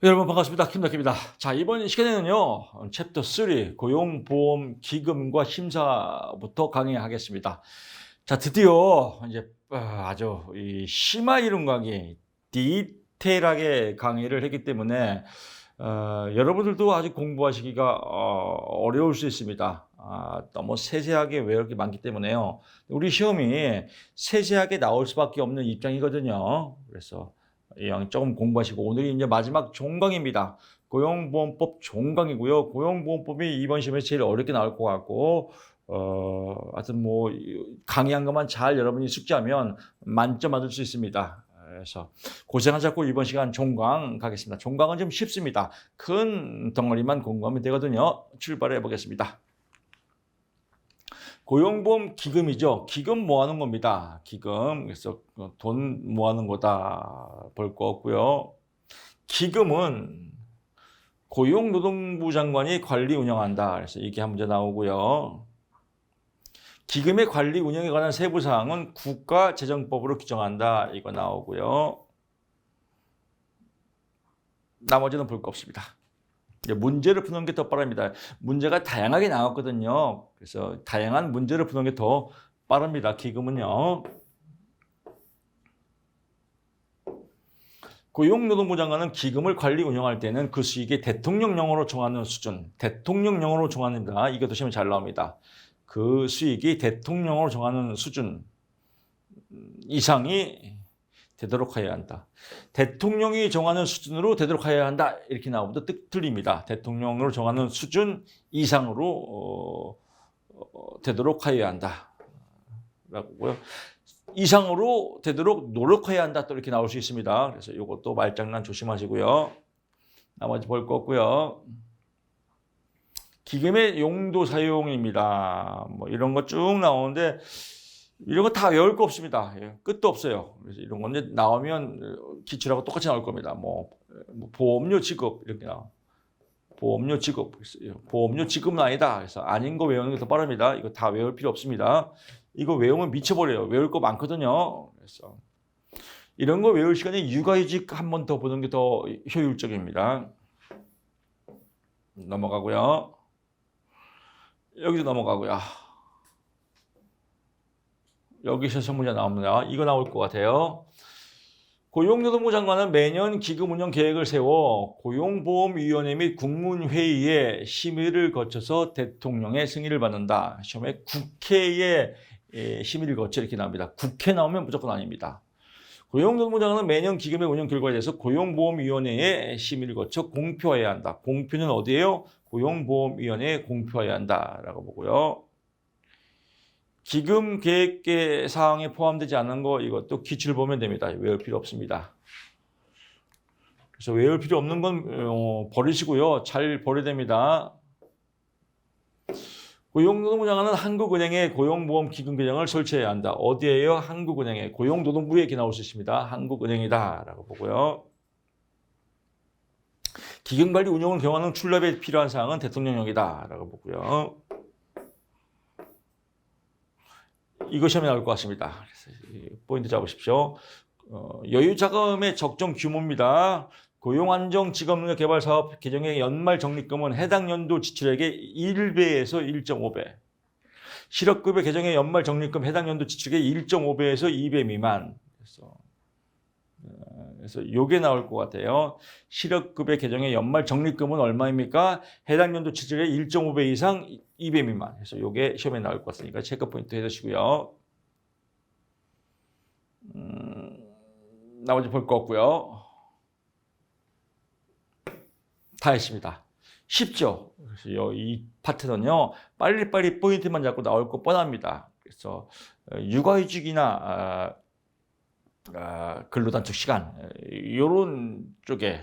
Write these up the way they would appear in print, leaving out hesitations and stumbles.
여러분 반갑습니다. 김덕기입니다. 자, 이번 시간에는요, 챕터 3 고용보험기금과 심사부터 강의하겠습니다. 자, 드디어 이제 아주 이 심화 이론 강의, 디테일하게 강의를 했기 때문에 여러분들도 아직 공부하시기가 어려울 수 있습니다. 너무 세세하게 외울 게 많기 때문에요. 우리 시험이 세세하게 나올 수밖에 없는 입장이거든요. 그래서 이 양 조금 공부하시고, 오늘이 이제 마지막 종강입니다. 고용보험법 종강이고요. 고용보험법이 이번 시험에 제일 어렵게 나올 것 같고, 하여튼 뭐 강의한 것만 잘 여러분이 숙지하면 만점 받을 수 있습니다. 그래서 고생하셨고 이번 시간 종강 가겠습니다. 종강은 좀 쉽습니다. 큰 덩어리만 공부하면 되거든요. 출발해 보겠습니다. 고용보험 기금이죠. 기금 모아놓은 겁니다. 기금. 그래서 돈 모아놓은 거다 볼 거 없고요. 기금은 고용노동부 장관이 관리 운영한다. 그래서 이게 한 문제 나오고요. 기금의 관리 운영에 관한 세부 사항은 국가재정법으로 규정한다. 이거 나오고요. 나머지는 볼 거 없습니다. 문제를 푸는 게 더 빠릅니다. 문제가 다양하게 나왔거든요. 그래서 다양한 문제를 푸는 게 더 빠릅니다. 기금은요. 고용노동부 장관은 기금을 관리 운영할 때는 그 수익이 대통령령으로 정하는 수준, 대통령령으로 정합니다. 이것도 시험에 잘 나옵니다. 그 수익이 대통령으로 정하는 수준 이상이 되도록 해야 한다. 대통령이 정하는 수준으로 되도록 해야 한다. 이렇게 나오면 틀립니다. 대통령으로 정하는 수준 이상으로 되도록 해야 한다. 라고요. 이상으로 되도록 노력해야 한다. 또 이렇게 나올 수 있습니다. 그래서 이것도 말장난 조심하시고요. 나머지 볼 거 없고요. 기금의 용도 사용입니다. 뭐 이런 거 쭉 나오는데 이런 거 다 외울 거 없습니다. 끝도 없어요. 그래서 이런 건 이제 나오면 기출하고 똑같이 나올 겁니다. 뭐 보험료 지급 이렇게 나와. 보험료 지급, 보험료 지급은 아니다. 그래서 아닌 거 외우는 게 더 빠릅니다. 이거 다 외울 필요 없습니다. 이거 외우면 미쳐버려요. 외울 거 많거든요. 그래서 이런 거 외울 시간에 육아휴직 한 번 더 보는 게 더 효율적입니다. 넘어가고요. 여기도 넘어가고요. 여기서 문제 나옵니다. 이거 나올 것 같아요. 고용노동부 장관은 매년 기금 운영 계획을 세워 고용보험위원회 및 국무회의의 심의를 거쳐서 대통령의 승인을 받는다. 시험에 국회의 심의를 거쳐 이렇게 나옵니다. 국회 나오면 무조건 아닙니다. 고용노동부 장관은 매년 기금의 운영 결과에 대해서 고용보험위원회의 심의를 거쳐 공표해야 한다. 공표는 어디예요? 고용보험위원회에 공표해야 한다라고 보고요. 기금 계획 사항에 포함되지 않은 거 이것도 기출 보면 됩니다. 외울 필요 없습니다. 그래서 외울 필요 없는 건 버리시고요. 잘 버려야 됩니다. 고용노동부 장관은 한국은행에 고용보험 기금 계정을 설치해야 한다. 어디에요? 한국은행에. 고용노동부에 이렇게 나올 수 있습니다. 한국은행이다라고 보고요. 기금관리 운영을 경하는 출납에 필요한 사항은 대통령령이다라고 보고요. 이거 시험에 나올 것 같습니다. 그래서 포인트 잡으십시오. 여유자금의 적정 규모입니다. 고용안정직업능력개발사업 개정의 연말 적립금은 해당 연도 지출액의 1배에서 1.5배. 실업급여 개정의 연말 적립금 해당 연도 지출액의 1.5배에서 2배 미만. 그래서 이게 나올 것 같아요. 실업급여 개정의 연말 적립금은 얼마입니까? 해당 연도 지출액의 1.5배 이상 2배 미만. 그래서 이게 시험에 나올 것 같으니까 체크 포인트 해두시고요. 나머지 볼 거 없고요. 다 했습니다. 쉽죠? 그래서 이 파트는요, 빨리빨리 포인트만 잡고 나올 거 뻔합니다. 그래서 육아휴직이나 근로단축 시간, 이런 쪽에,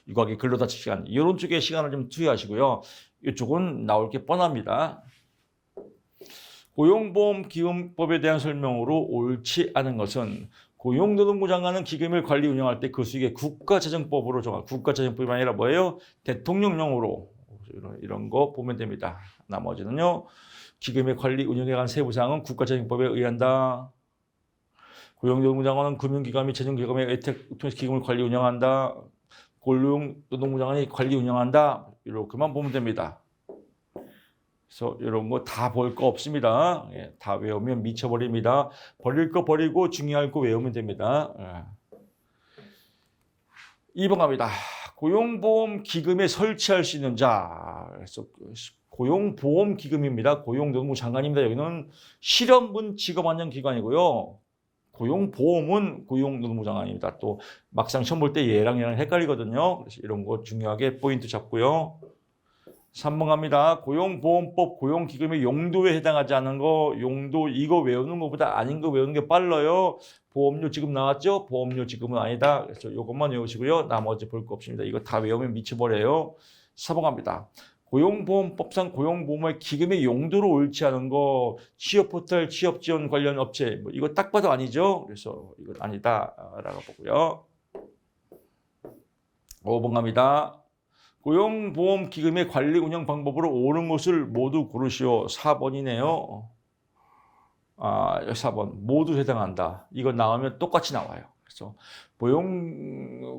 육아기 근로단축 시간, 이런 쪽에 시간을 좀 투여하시고요. 이쪽은 나올 게 뻔합니다. 고용보험기금법에 대한 설명으로 옳지 않은 것은 고용노동부 장관은 기금을 관리 운영할 때 그 수익의 국가재정법으로 정한, 국가재정법이 아니라 뭐예요? 대통령령으로 이런 거 보면 됩니다. 나머지는요, 기금의 관리 운영에 관한 세부사항은 국가재정법에 의한다. 고용노동부 장관은 금융기관 및 재정기관의 혜택 통해서 기금을 관리 운영한다. 고용노동부 장관이 관리 운영한다. 이렇게만 보면 됩니다. 그래서 이런 거 다 볼 거 없습니다. 예, 다 외우면 미쳐버립니다. 버릴 거 버리고 중요할 거 외우면 됩니다. 예. 2번 갑니다. 고용보험기금에 설치할 수 있는 자. 그래서 고용보험기금입니다. 고용노동부 장관입니다. 여기는 실업은 직업안정기관이고요. 고용보험은 고용노동부 장관입니다. 또 막상 시험 볼 때 얘랑 헷갈리거든요. 그래서 이런 거 중요하게 포인트 잡고요. 3번 갑니다. 고용보험법 고용기금의 용도에 해당하지 않는 거, 용도 이거 외우는 것보다 아닌 거 외우는 게 빨라요. 보험료 지금 나왔죠? 보험료 지금은 아니다. 그래서 이것만 외우시고요. 나머지 볼 거 없습니다. 이거 다 외우면 미쳐버려요. 4번 갑니다. 고용보험법상 고용보험의 기금의 용도로 옳지 않은 거, 취업포털, 취업지원 관련 업체, 뭐 이거 딱 봐도 아니죠? 그래서 이건 아니다라고 보고요. 5번 갑니다. 고용보험기금의 관리 운영 방법으로 옳은 것을 모두 고르시오. 4번이네요. 4번 모두 해당한다. 이거 나오면 똑같이 나와요. 그래서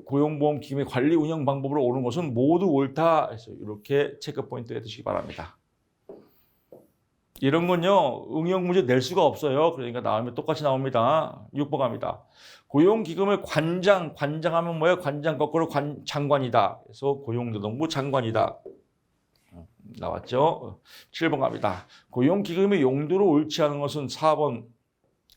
고용보험기금의 관리 운영 방법으로 옳은 것은 모두 옳다. 그래서 이렇게 체크 포인트 해두시기 바랍니다. 이런 건요, 응용 문제 낼 수가 없어요. 그러니까 나오면 똑같이 나옵니다. 6번 갑니다. 고용기금을 관장하면 뭐예요? 관장 거꾸로 장관이다. 그래서 고용노동부 장관이다. 나왔죠? 7번 갑니다. 고용기금의 용도로 옳지 않은 것은 4번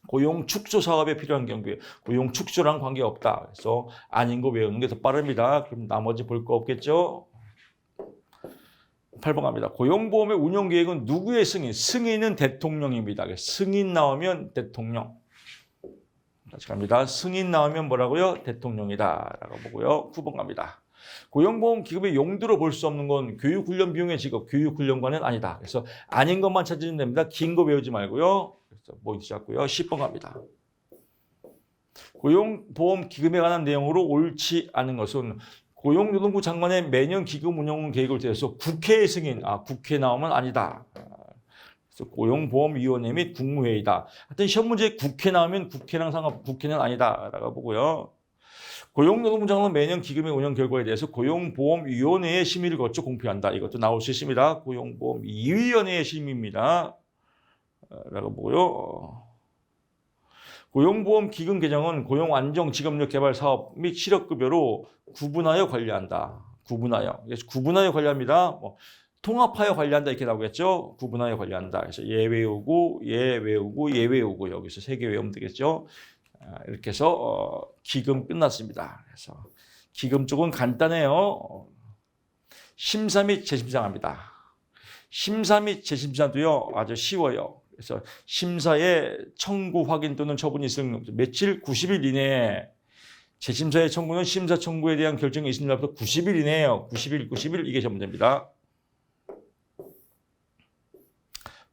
고용축소 사업에 필요한 경우에 고용축소랑 관계없다. 그래서 아닌 거 외우는 게 더 빠릅니다. 그럼 나머지 볼 거 없겠죠? 8번 갑니다. 고용보험의 운영계획은 누구의 승인? 승인은 대통령입니다. 승인 나오면 대통령. 다시 갑니다. 승인 나오면 뭐라고요? 대통령이다. 라고 보고요. 9번 갑니다. 고용보험 기금의 용도로 볼 수 없는 건 교육훈련 비용의 직업, 교육훈련과는 아니다. 그래서 아닌 것만 찾으면 됩니다. 긴 거 외우지 말고요. 그래서 뭐 잡고요. 10번 갑니다. 고용보험 기금에 관한 내용으로 옳지 않은 것은 고용노동부 장관의 매년 기금 운영 계획을 대해서 국회의 승인, 국회 나오면 아니다. 그래서 고용보험위원회 및 국무회의다. 하여튼 시험 문제 국회 나오면 국회랑 국회는 아니다라고 보고요. 고용노동부 장관은 매년 기금의 운영 결과에 대해서 고용보험위원회의 심의를 거쳐 공표한다. 이것도 나올 수 있습니다. 고용보험위원회의 심의입니다. 라고 보고요. 고용보험 기금 계정은 고용안정 직업력 개발 사업 및 실업급여로 구분하여 관리한다. 구분하여 관리합니다. 통합하여 관리한다 이렇게 나오겠죠. 구분하여 관리한다. 그래서 얘 외우고 여기서 3개 외우면 되겠죠. 이렇게 해서 기금 끝났습니다. 그래서 기금 쪽은 간단해요. 심사 및 재심사합니다. 심사 및 재심사도요 아주 쉬워요. 그래서 심사에 청구 확인 또는 처분이 있음 며칠 90일 이내에 재심사의 청구는 심사 청구에 대한 결정이 있은 날부터 90일 이내에요. 90일 이게 전문입니다.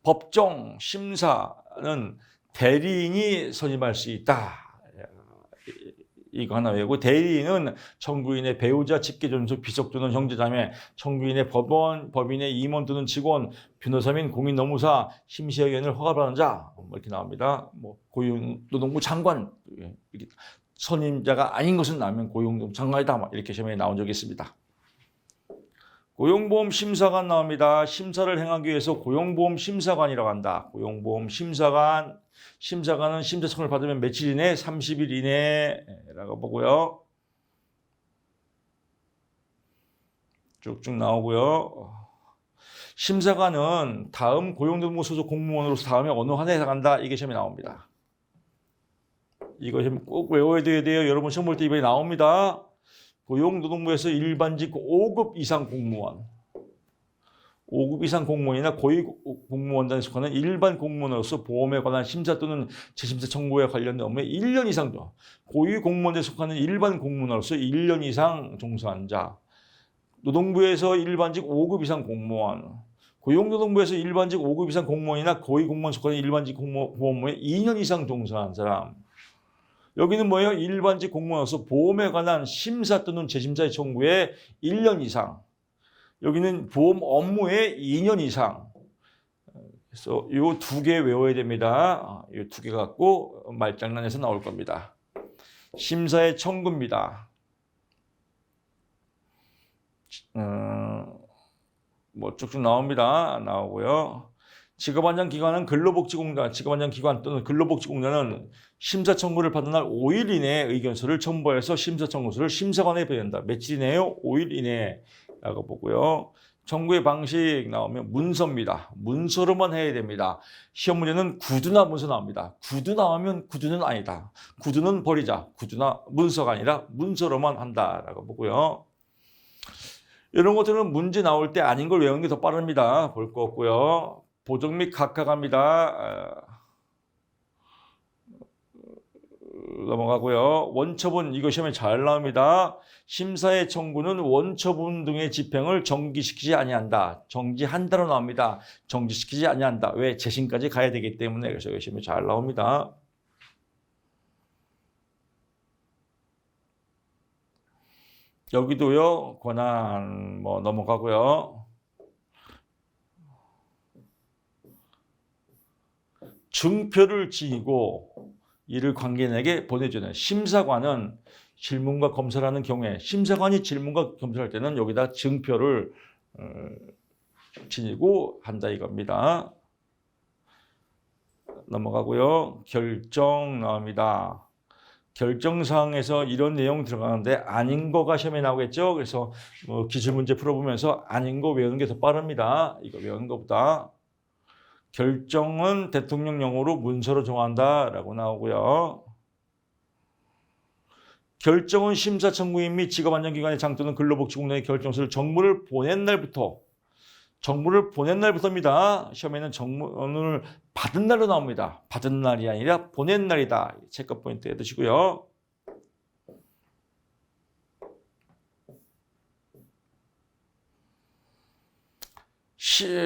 법정 심사는 대리인이 선임할 수 있다. 이거 하나 외우고 대리인은 청구인의 배우자, 직계존속, 비속 또는 형제자매, 청구인의 법인의 임원 또는 직원, 변호사 및 공인노무사, 심사위원을 허가받은 자 이렇게 나옵니다. 고용노동부 장관 이렇게 선임자가 아닌 것은 나오면 고용노동부 장관이다 이렇게 시험에 나온 적이 있습니다. 고용보험 심사관 나옵니다. 심사를 행하기 위해서 고용보험 심사관이라고 한다. 고용보험 심사관은 심사 청구를 받으면 며칠 이내? 30일 이내라고 보고요. 쭉쭉 나오고요. 심사관은 다음 고용노동부 소속 공무원으로서 다음에 어느 한 해에 해당한다. 이게 시험에 나옵니다. 이거 꼭 외워야 돼요. 여러분 시험 볼 때 이번에 나옵니다. 고용노동부에서 일반직 5급 이상 공무원, 5급 이상 공무원이나 고위 공무원단에 속하는 일반 공무원으로서 보험에 관한 심사 또는 재심사 청구에 관련된 업무에 1년 이상, 고위 공무원에 속하는 일반 공무원으로서 1년 이상 종사한 자, 노동부에서 일반직 5급 이상 공무원, 고용노동부에서 일반직 5급 이상 공무원이나 고위 공무원에 속하는 일반직 보험에 2년 이상 종사한 사람. 여기는 뭐예요? 일반직 공무원으로서 보험에 관한 심사 또는 재심사의 청구에 1년 이상. 여기는 보험 업무에 2년 이상. 그래서 이 2개 외워야 됩니다. 이 2개 갖고 말장난에서 나올 겁니다. 심사의 청구입니다. 뭐 쭉쭉 나옵니다. 나오고요. 직업안정기관은 근로복지공단, 직업안정기관 또는 근로복지공단은 심사 청구를 받은 날 5일 이내에 의견서를 첨부해서 심사 청구서를 심사관에 배운다. 며칠 이내요? 5일 이내라고 보고요. 청구의 방식 나오면 문서입니다. 문서로만 해야 됩니다. 시험 문제는 구두나 문서 나옵니다. 구두 나오면 구두는 아니다. 구두는 버리자. 구두나 문서가 아니라 문서로만 한다라고 보고요. 이런 것들은 문제 나올 때 아닌 걸 외우는 게 더 빠릅니다. 볼 거 없고요. 보정 및 각하갑니다. 넘어가고요. 원처분 이거 시험에 잘 나옵니다. 심사의 청구는 원처분 등의 집행을 정지시키지 아니한다. 정지한다로 나옵니다. 정지시키지 아니한다. 왜? 재심까지 가야 되기 때문에. 그래서 이거 시험에 잘 나옵니다. 여기도요. 권한 뭐 넘어가고요. 증표를 지니고 이를 관계인에게 보내주는 심사관은 질문과 검사를 하는 경우에 심사관이 질문과 검사를 할 때는 여기다 증표를 지니고 한다 이겁니다. 넘어가고요. 결정 나옵니다. 결정사항에서 이런 내용 들어가는데 아닌 거가 시험에 나오겠죠. 그래서 기출문제 풀어보면서 아닌 거 외우는 게 더 빠릅니다. 이거 외우는 것보다. 결정은 대통령령으로 문서로 정한다라고 나오고요. 결정은 심사 청구인 및 직업안정기관의 장 또는 근로복지공단의 결정서를 정부를 보낸 날부터입니다. 시험에는 정문을 받은 날로 나옵니다. 받은 날이 아니라 보낸 날이다. 체크 포인트 해두시고요.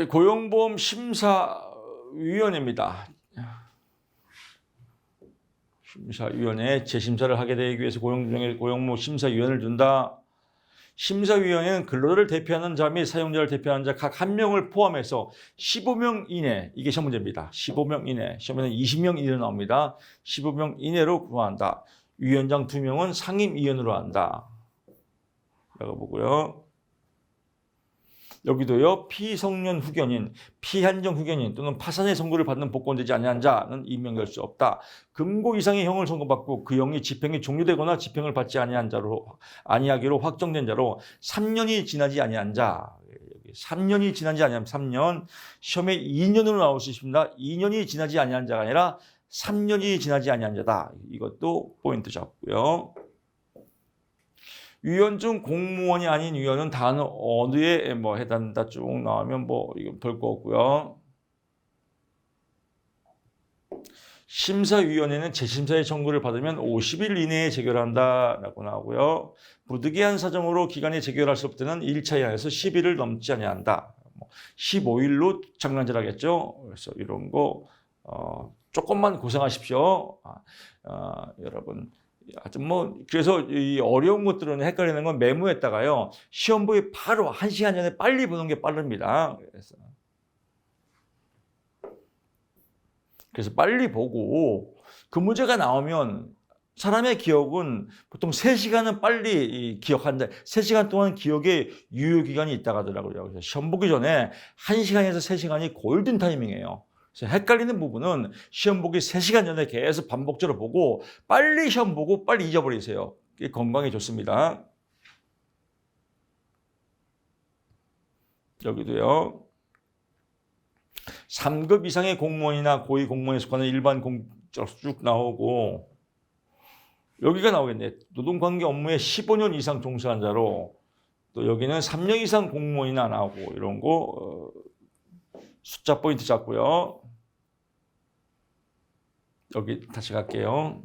고용보험 심사위원회입니다. 심사위원회 재심사를 하게 되기 위해서 고용보험 심사위원회를 둔다. 심사위원회는 근로자를 대표하는 자 및 사용자를 대표하는 자 각 한 명을 포함해서 15명 이내, 이게 시험 문제입니다. 15명 이내, 시험에는 20명 이내로 나옵니다. 15명 이내로 구한다. 위원장 2명은 상임위원으로 한다. 라고 보고요. 여기도요. 피성년 후견인, 피한정 후견인 또는 파산의 선고를 받는 복권되지 아니한 자는 임명될 수 없다. 금고 이상의 형을 선고받고 그 형이 집행이 종료되거나 집행을 받지 아니하기로 확정된 자로 3년이 지나지 아니한 자. 3년이 지나지 아니하면 3년. 시험에 2년으로 나올 수 있습니다. 2년이 지나지 아니한 자가 아니라 3년이 지나지 아니한 자다. 이것도 포인트 잡고요. 위원 중 공무원이 아닌 위원은 다른 어느에 뭐 해당한다 쭉 나오면 뭐 이거 볼 거 없고요. 심사위원회는 재심사의 청구를 받으면 50일 이내에 재결한다라고 나오고요. 부득이한 사정으로 기간에 재결할 수 없다는 1차 이하에서 10일을 넘지 아니한다. 15일로 장난질하겠죠. 그래서 이런 거 조금만 고생하십시오. 여러분. 하여튼 뭐 그래서 이 어려운 것들은 헷갈리는 건 메모했다가요. 시험부에 바로 1시간 전에 빨리 보는 게 빠릅니다. 그래서 빨리 보고 그 문제가 나오면 사람의 기억은 보통 3시간은 빨리 기억한다. 3시간 동안 기억에 유효기간이 있다고 하더라고요. 그래서 시험 보기 전에 1시간에서 3시간이 골든 타이밍이에요. 그래서 헷갈리는 부분은 시험 보기 3시간 전에 계속 반복적으로 보고 빨리 시험 보고 빨리 잊어버리세요. 이게 건강에 좋습니다. 여기도요. 3급 이상의 공무원이나 고위 공무원에 속하는 일반 공적 쭉 나오고 여기가 나오겠네. 노동관계 업무에 15년 이상 종사한 자로 또 여기는 3년 이상 공무원이나 나오고 이런 거 숫자 포인트 잡고요. 여기 다시 갈게요.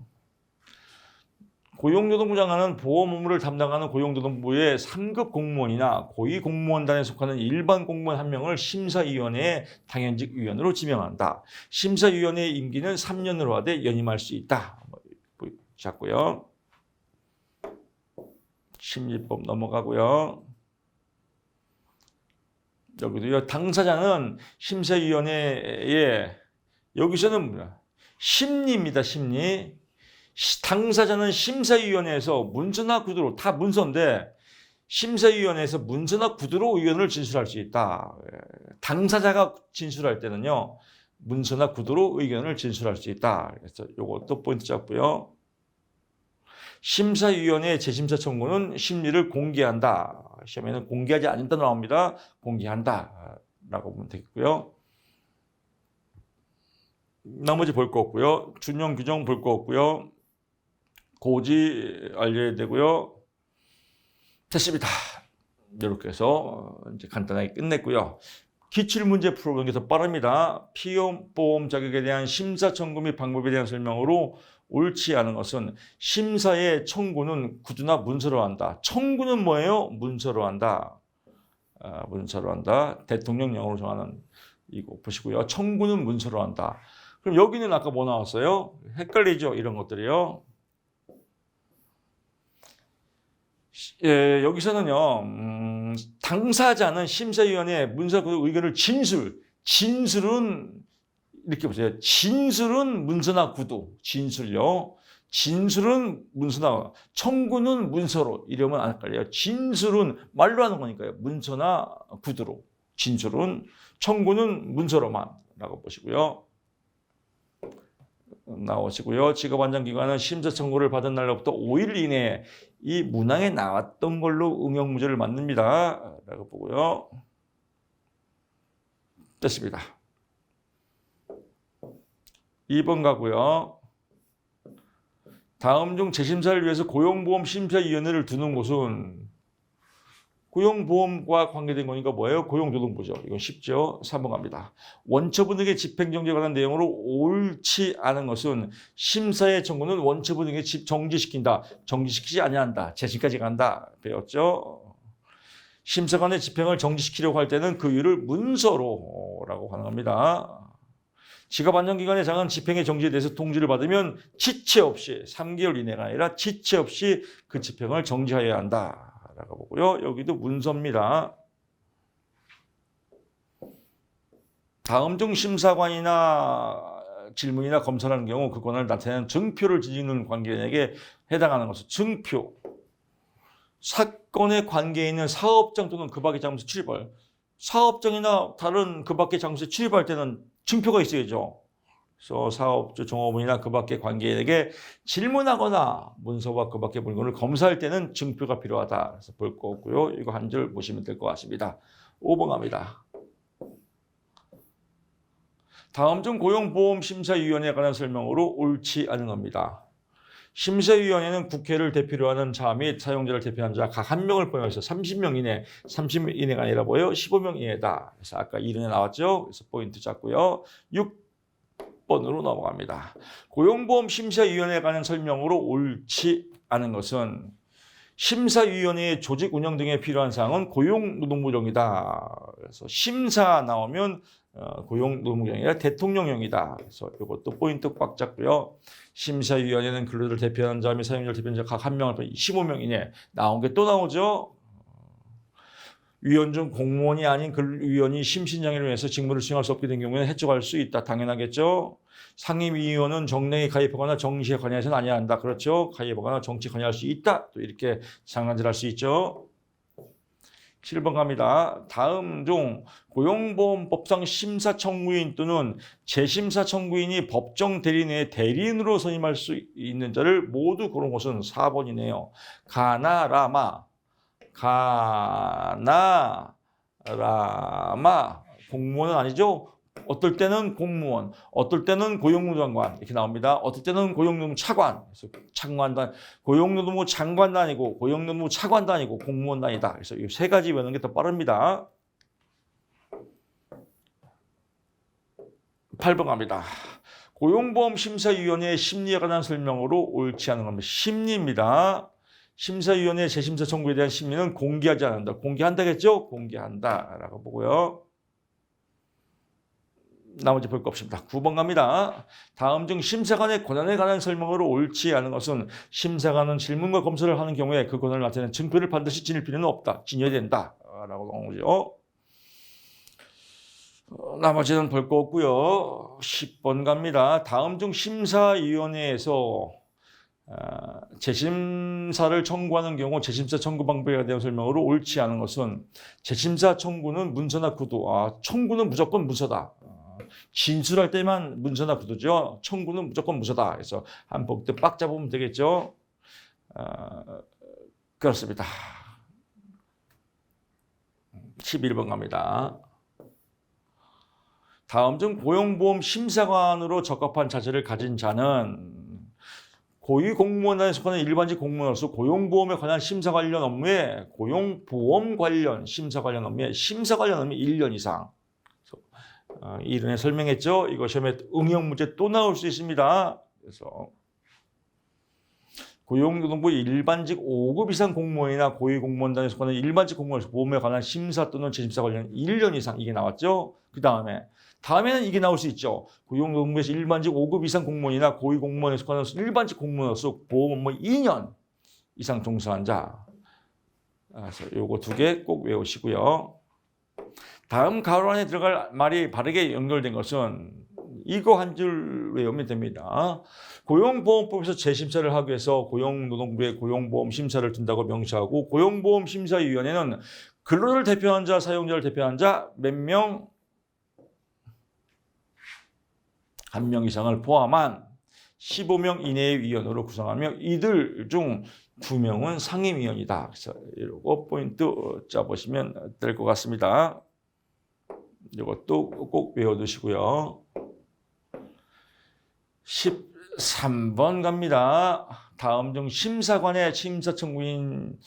고용노동부 장관은 보험 업무를 담당하는 고용노동부의 3급 공무원이나 고위공무원단에 속하는 일반 공무원 1명을 심사위원회의 당연직 위원으로 지명한다. 심사위원회의 임기는 3년으로 하되 연임할 수 있다. 잡고요. 심리법 넘어가고요. 여기도요. 당사자는 심사위원회에 여기서는 뭐야? 심리입니다. 심리. 당사자는 심사위원회에서 문서나 구두로 다 문서인데 심사위원회에서 문서나 구두로 의견을 진술할 수 있다. 당사자가 진술할 때는요. 문서나 구두로 의견을 진술할 수 있다. 그래서 이것도 포인트 잡고요. 심사위원회 재심사 청구는 심리를 공개한다. 시험에는 공개하지 않는다 나옵니다. 공개한다 라고 보면 되겠고요. 나머지 볼 거 없고요. 준용 규정 볼 거 없고요. 고지 알려야 되고요. 됐습니다. 이렇게 해서 이제 간단하게 끝냈고요. 기출문제 풀어보는 게 더 빠릅니다. 피임보험 자격에 대한 심사 청구 및 방법에 대한 설명으로 옳지 않은 것은 심사의 청구는 구두나 문서로 한다. 청구는 뭐예요? 문서로 한다. 문서로 한다. 대통령령으로 정하는 이거 보시고요. 청구는 문서로 한다. 그럼 여기는 아까 뭐 나왔어요? 헷갈리죠? 이런 것들이요. 여기서는요. 당사자는 심사위원회 문서 의견을 진술은 이렇게 보세요. 진술은 문서나 구두, 진술요. 진술은 문서나 청구는 문서로 이러면 안 헷갈려요. 진술은 말로 하는 거니까요. 문서나 구두로. 진술은 청구는 문서로만라고 보시고요. 나오시고요. 직업안정기관은 심사 청구를 받은 날로부터 5일 이내에 이 문항에 나왔던 걸로 응용문제를 만듭니다. 라고 보고요. 됐습니다. 2번 가고요. 다음 중 재심사를 위해서 고용보험심사위원회를 두는 곳은 고용보험과 관계된 거니까 뭐예요? 고용노동부죠. 이건 쉽죠. 3번 갑니다. 원처분 등의 집행정지에 관한 내용으로 옳지 않은 것은 심사의 청구는 원처분 등의 정지시킨다. 정지시키지 아니한다. 재심까지 간다. 배웠죠? 심사관의 집행을 정지시키려고 할 때는 그 이유를 문서로라고 가능합니다. 직업안정기관의 장은 집행의 정지에 대해서 통지를 받으면 지체 없이 3개월 이내가 아니라 지체 없이 그 집행을 정지하여야 한다. 라고 보고요. 여기도 문서입니다. 다음 중 심사관이나 질문이나 검사를 하는 경우 그 권한을 나타내는 증표를 지니는 관계인에게 해당하는 것은 증표. 사건에 관계 있는 사업장 또는 그 밖의 장소에 출입할. 사업장이나 다른 그 밖의 장소에 출입할 때는 증표가 있어야죠. 그래서 사업주, 종업원이나 그 밖의 관계인에게 질문하거나 문서와 그 밖의 물건을 검사할 때는 증표가 필요하다. 그래서 볼 거 없고요. 이거 한 줄 보시면 될 것 같습니다. 5번 갑니다. 다음 중 고용보험심사위원회에 관한 설명으로 옳지 않은 겁니다. 심사위원회는 국회를 대표로 하는 자 및 사용자를 대표하는 자 각 한 명을 포함해서 30명 이내, 30명 이내가 아니라 뭐예요? 15명 이내다. 그래서 아까 이론에 나왔죠? 그래서 포인트 잡고요. 6번으로 넘어갑니다. 고용보험심사위원회에 관한 설명으로 옳지 않은 것은 심사위원회의 조직 운영 등에 필요한 사항은 고용노동부령이다. 그래서 심사 나오면 고용노동부령이 아니라 대통령령이다. 그래서 이것도 포인트 꽉 잡고요. 심사위원회는 근로자를 대표하는 자 및 사용자를 대표하는 자 각 한 명을 15명 이내 나온 게 또 나오죠. 위원 중 공무원이 아닌 위원이 심신장애를 위해서 직무를 수행할 수 없게 된 경우에는 해촉할 수 있다. 당연하겠죠. 상임위원은 정례에 가입하거나 정치에 관여해서는 아니야 한다. 그렇죠. 가입하거나 정치에 관여할 수 있다. 또 이렇게 장난질할 수 있죠. 7번 갑니다. 다음 중 고용보험법상 심사청구인 또는 재심사청구인이 법정 대리인 외에 대리인으로 선임할 수 있는 자를 모두 고른 것은 4번이네요. 가나라마 공무원은 아니죠. 어떨 때는 공무원, 어떨 때는 고용노동관 이렇게 나옵니다. 어떨 때는 고용노동부 차관, 차관단, 고용노동부 장관도 아니고 고용노동부 차관도 아니고 공무원도 아니다. 그래서 이 세 가지 외우는 게 더 빠릅니다. 8번 갑니다. 고용보험심사위원회의 심리에 관한 설명으로 옳지 않은 겁니다. 심리입니다. 심사위원회 재심사 청구에 대한 심리는 공개하지 않는다. 공개한다겠죠? 공개한다라고 보고요. 나머지 볼 거 없습니다. 9번 갑니다. 다음 중 심사관의 권한에 관한 설명으로 옳지 않은 것은 심사관은 질문과 검사를 하는 경우에 그 권한을 나타내는 증표를 반드시 지닐 필요는 없다. 지녀야 된다. 라고 나오죠. 나머지는 볼 거 없고요. 10번 갑니다. 다음 중 심사위원회에서 재심사를 청구하는 경우 재심사 청구 방법에 대한 설명으로 옳지 않은 것은 재심사 청구는 문서나 구두, 청구는 무조건 문서다. 진술할 때만 문서나 구두죠. 청구는 무조건 문서다. 그래서 한 복도 빡 잡으면 되겠죠. 그렇습니다. 11번 갑니다. 다음 중 고용보험 심사관으로 적합한 자질을 가진 자는 고위공무원단에 속하는 일반직 공무원으로서 고용보험에 관한 심사 관련 업무에 고용보험 관련 심사 관련 업무에 심사 관련 업무에 1년 이상. 이전에 설명했죠. 이거 시험에 응용 문제 또 나올 수 있습니다. 그래서 고용노동부 일반직 5급 이상 공무원이나 고위공무원단에 속하는 일반직 공무원에서 보험에 관한 심사 또는 재심사 관련 1년 이상 이게 나왔죠. 그 다음에는 이게 나올 수 있죠. 고용노동부에서 일반직 5급 이상 공무원이나 고위공무원에 속하는 일반직 공무원으로서 보험 업무 2년 이상 종사한 자. 그래서 요거 2개 꼭 외우시고요. 다음 가로 안에 들어갈 말이 바르게 연결된 것은 이거 한 줄 외우면 됩니다. 고용보험법에서 재심사를 하기 위해서 고용노동부에 고용보험 심사를 둔다고 명시하고 고용보험심사위원회는 근로자를 대표한 자, 사용자를 대표한 자 몇 명? 1명 이상을 포함한 15명 이내의 위원으로 구성하며 이들 중 2명은 상임위원이다. 그래서 이거 포인트 짜보시면 될 것 같습니다. 이것도 꼭 외워두시고요. 13번 갑니다. 다음 중 심사관의 심사 청구인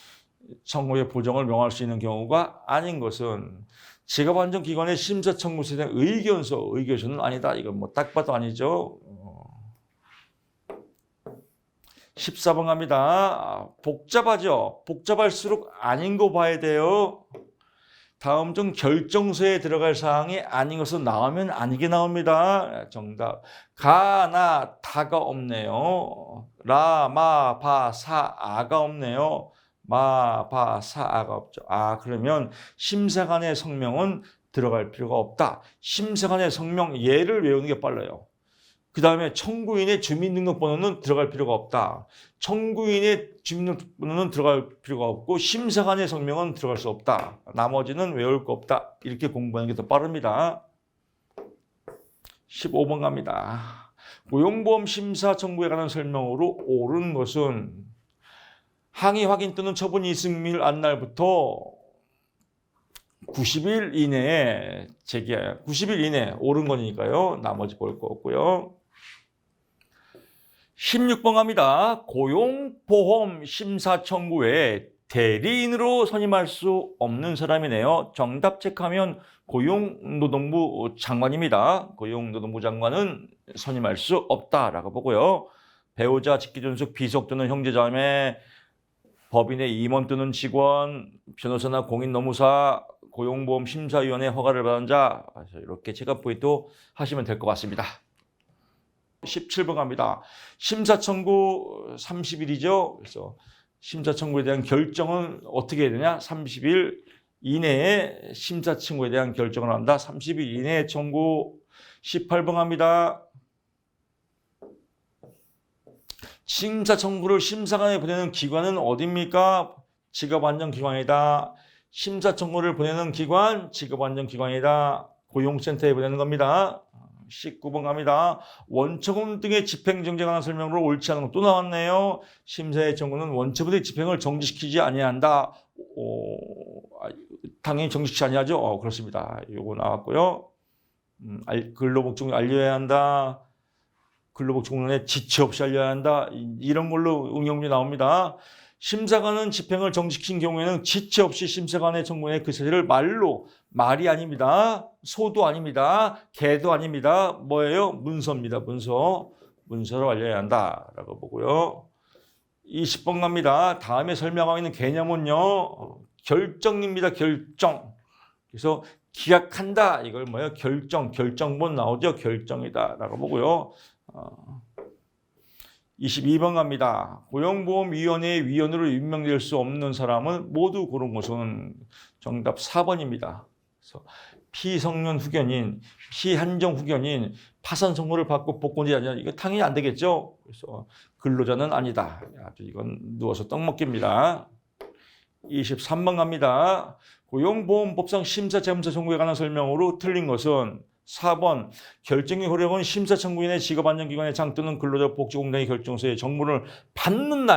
청구의 보정을 명할 수 있는 경우가 아닌 것은 지가반정기관의 심사 청구서에 대한 의견서는 아니다. 이건 뭐 딱 봐도 아니죠. 14번 갑니다. 복잡하죠. 복잡할수록 아닌 거 봐야 돼요. 다음 중 결정서에 들어갈 사항이 아닌 것은 나오면 아니게 나옵니다. 정답. 가나 다가 없네요. 라, 마, 바, 사, 아가 없네요. 마, 바, 사, 아가 없죠. 그러면 심사관의 성명은 들어갈 필요가 없다. 심사관의 성명 예를 외우는 게 빨라요. 그 다음에 청구인의 주민등록번호는 들어갈 필요가 없다. 청구인의 주민등록번호는 들어갈 필요가 없고 심사관의 성명은 들어갈 수 없다. 나머지는 외울 거 없다. 이렇게 공부하는 게 더 빠릅니다. 15번 갑니다. 고용보험 심사 청구에 관한 설명으로 옳은 것은 항의 확인 또는 처분이 있음을 안 날부터 90일 이내에 제기해야 90일 이내에 옳은 거니까요. 나머지 볼 거 없고요. 16번 갑니다. 고용보험 심사 청구에 대리인으로 선임할 수 없는 사람이네요. 정답 체크하면 고용노동부 장관입니다. 고용노동부 장관은 선임할 수 없다라고 보고요. 배우자, 직계존속, 비속 또는 형제자매, 법인의 임원 또는 직원, 변호사나 공인노무사, 고용보험 심사위원회 허가를 받은 자 이렇게 체크 포인트 하시면 될 것 같습니다. 17번 갑니다. 심사 청구 30일이죠. 그래서 심사 청구에 대한 결정은 어떻게 해야 되냐? 30일 이내에 심사 청구에 대한 결정을 한다. 30일 이내에 청구. 18번 갑니다. 심사 청구를 심사관에 보내는 기관은 어디입니까? 직업안정기관이다. 심사 청구를 보내는 기관, 직업안정기관이다. 고용센터에 보내는 겁니다. 19번 갑니다. 원처분 등의 집행정지에 관한 설명으로 옳지 않은 것 또 나왔네요. 심사의 청구는 원처분의 집행을 정지시키지 아니한다. 당연히 정지시키지 아니하죠. 그렇습니다. 요거 나왔고요. 근로복종을 알려야 한다. 근로복종론에 지체 없이 알려야 한다. 이런 걸로 응용문제 나옵니다. 심사관은 집행을 정지시킨 경우에는 지체 없이 심사관의 청구에 그 사실을 말이 아닙니다. 소도 아닙니다. 개도 아닙니다. 뭐예요? 문서입니다. 문서로 알려야 한다라고 보고요. 20번 갑니다. 다음에 설명하고 있는 개념은요. 결정입니다. 결정. 그래서 기약한다. 이걸 뭐예요? 결정본 나오죠. 결정이다라고 보고요. 22번 갑니다. 고용보험위원회의 위원으로 임명될 수 없는 사람은 모두 고른 것은 정답 4번입니다. 그래서 피성년 후견인, 피한정 후견인, 파산 선고를 받고 복권이 아니라 이거 당연히 안 되겠죠. 그래서 근로자는 아니다. 아주 이건 누워서 떡 먹기입니다. 23번 갑니다. 고용보험법상 심사재무사 청구에 관한 설명으로 틀린 것은 4번 결정의 효력은 심사청구인의 직업안정기관의 장 또는 근로자 복지공단의 결정서에 정보를 받는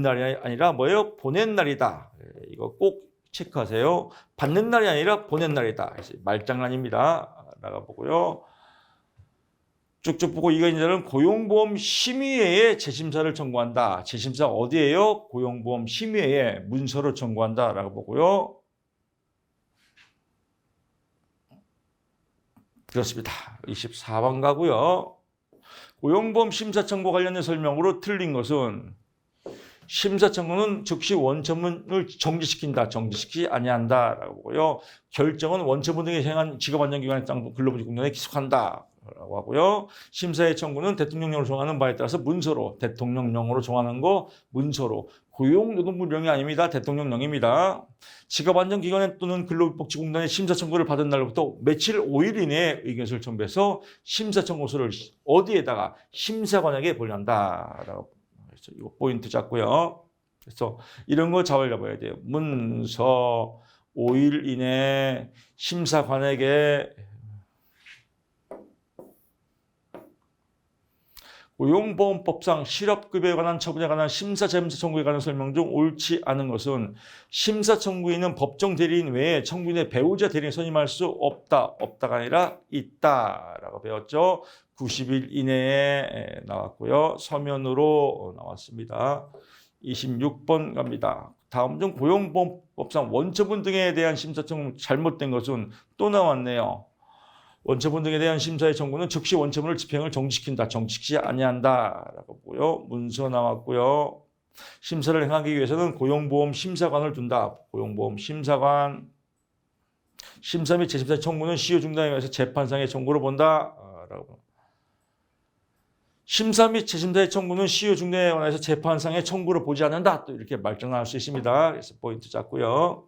날이 아니라 뭐예요? 보낸 날이다. 이거 꼭 체크하세요. 받는 날이 아니라 보낸 날이다. 말장난입니다. 나가보고요. 쭉쭉 보고 이거 이제는 고용보험 심의회에 재심사를 청구한다. 재심사 어디에요? 고용보험 심의회에 문서로 청구한다라고 보고요. 그렇습니다. 24번 가고요. 고용보험 심사 청구 관련된 설명으로 틀린 것은 심사 청구는 즉시 원처분을 정지시킨다. 정지시키지 아니한다라고 보고요. 결정은 원처분 등에 행한 직업안정기관의 근로복지공단에 기속한다. 라고 하고요. 심사의 청구는 대통령령으로 정하는 바에 따라서 문서로, 대통령령으로 정하는 거 문서로, 고용노동부령이 아닙니다. 대통령령입니다. 직업안정기관 또는 근로복지공단의 심사 청구를 받은 날로부터 며칠 5일 이내에 의견서를 첨부해서 심사 청구서를 어디에다가 심사관에게 보낸다라고. 그래서 이거 포인트 잡고요. 그래서 이런 거 잘 잡아야 돼요. 문서 5일 이내 심사관에게 고용보험법상 실업급여에 관한 처분에 관한 심사재무사 청구에 관한 설명 중 옳지 않은 것은 심사 청구인은 법정 대리인 외에 청구인의 배우자 대리인 선임할 수 없다. 없다가 아니라 있다라고 배웠죠. 90일 이내에 나왔고요. 서면으로 나왔습니다. 26번 갑니다. 다음 중 고용보험법상 원처분 등에 대한 심사 청구 잘못된 것은 또 나왔네요. 원처분 등에 대한 심사의 청구는 즉시 원처분을 집행을 정지시킨다. 정지시키지 아니한다라고 보고요. 문서 나왔고요. 심사를 행하기 위해서는 고용보험 심사관을 둔다. 고용보험 심사관. 심사 및 재심사의 청구는 시효 중단에 의해서 재판상의 청구로 본다. 심사 및 재심사의 청구는 시효 중단에 관해서 재판상의 청구로 보지 않는다. 또 이렇게 말장난할 수 있습니다. 그래서 포인트 잡고요.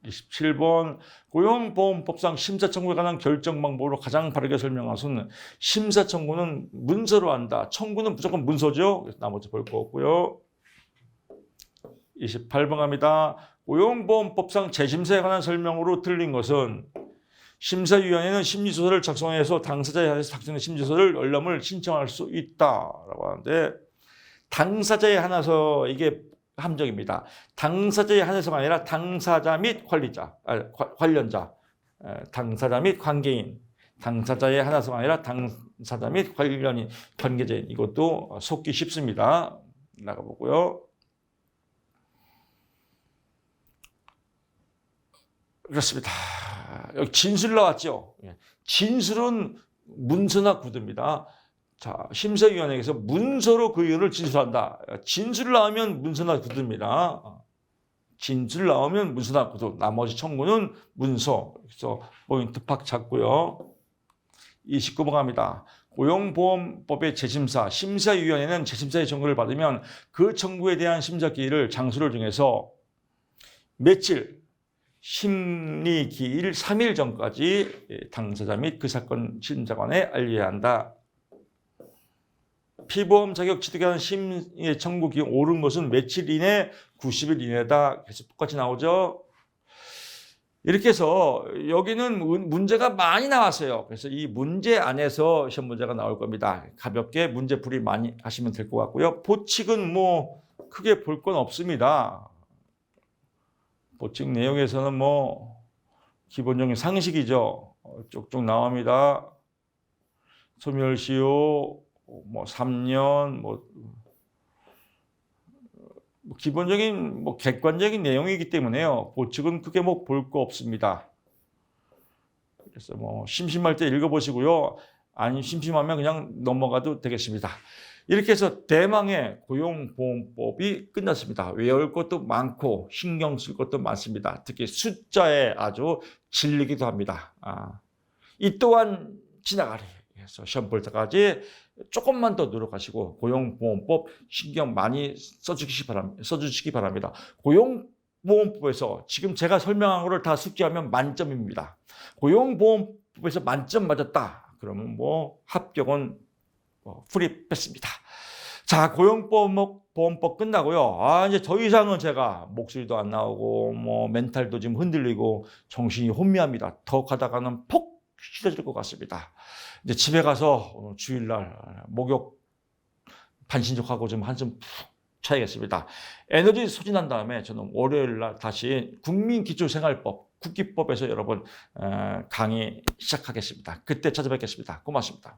27번 고용보험법상 심사 청구에 관한 결정 방법으로 가장 바르게 설명한 것은 심사 청구는 문서로 한다. 청구는 무조건 문서죠. 그래서 나머지 볼 거 없고요. 28번 갑니다. 고용보험법상 재심사에 관한 설명으로 틀린 것은 심사위원회는 심리소설을 작성해서 당사자에 한해서 작성된 심리소설을 열람을 신청할 수 있다라고 하는데 당사자에 한해서 이게 함정입니다. 당사자에 한해서가 아니라 당사자 및 관련자, 당사자 및 관계인, 당사자에 한해서가 아니라 당사자 및 관련인, 관계자인 이것도 속기 쉽습니다. 나가보고요. 그렇습니다. 여기 진술 나왔죠. 진술은 문서나 구두입니다. 자, 심사위원회에서 문서로 그 의견을 진술한다. 진술 나오면 문서나 구두입니다. 진술 나오면 문서나 구두. 나머지 청구는 문서. 그래서 포인트 팍 잡고요. 29번 갑니다. 고용보험법의 재심사, 심사위원회는 재심사의 청구를 받으면 그 청구에 대한 심사 기일을 장소를 정해서 며칠, 심리기일 3일 전까지 당사자 및 그 사건 심사관에 알려야 한다. 피보험 자격 취득에 관한 심의 청구 기일 옳은 것은 며칠 이내, 90일 이내다. 계속 똑같이 나오죠. 이렇게 해서 여기는 문제가 많이 나왔어요. 그래서 이 문제 안에서 시험 문제가 나올 겁니다. 가볍게 문제풀이 많이 하시면 될 것 같고요. 보칙은 뭐 크게 볼 건 없습니다. 보칙 내용에서는 뭐 기본적인 상식이죠. 쭉쭉 나옵니다. 소멸시효 뭐 3년 기본적인 객관적인 내용이기 때문에요. 보칙은 크게 뭐 볼 거 없습니다. 그래서 뭐 심심할 때 읽어보시고요. 아니 심심하면 그냥 넘어가도 되겠습니다. 이렇게 해서 대망의 고용보험법이 끝났습니다. 외울 것도 많고 신경 쓸 것도 많습니다. 특히 숫자에 아주 질리기도 합니다. 이 또한 지나가리. 그래서 시험 볼 때까지 조금만 더 노력하시고 고용보험법 신경 많이 써주시기 바랍니다. 고용 고용보험법에서 지금 제가 설명한 거를 다 숙지하면 만점입니다. 고용보험법에서 만점 맞았다. 그러면 뭐 합격은 풀이 뺐습니다. 자, 고용보험법 끝나고요. 이제 더 이상은 제가 목소리도 안 나오고 뭐 멘탈도 지금 흔들리고 정신이 혼미합니다. 더 가다가는 폭 쓰러질 것 같습니다. 이제 집에 가서 오늘 주일날 목욕 반신욕하고 좀 한숨 푹 차야겠습니다. 에너지 소진한 다음에 저는 월요일날 다시 국민기초생활법, 국기법에서 여러분 강의 시작하겠습니다. 그때 찾아뵙겠습니다. 고맙습니다.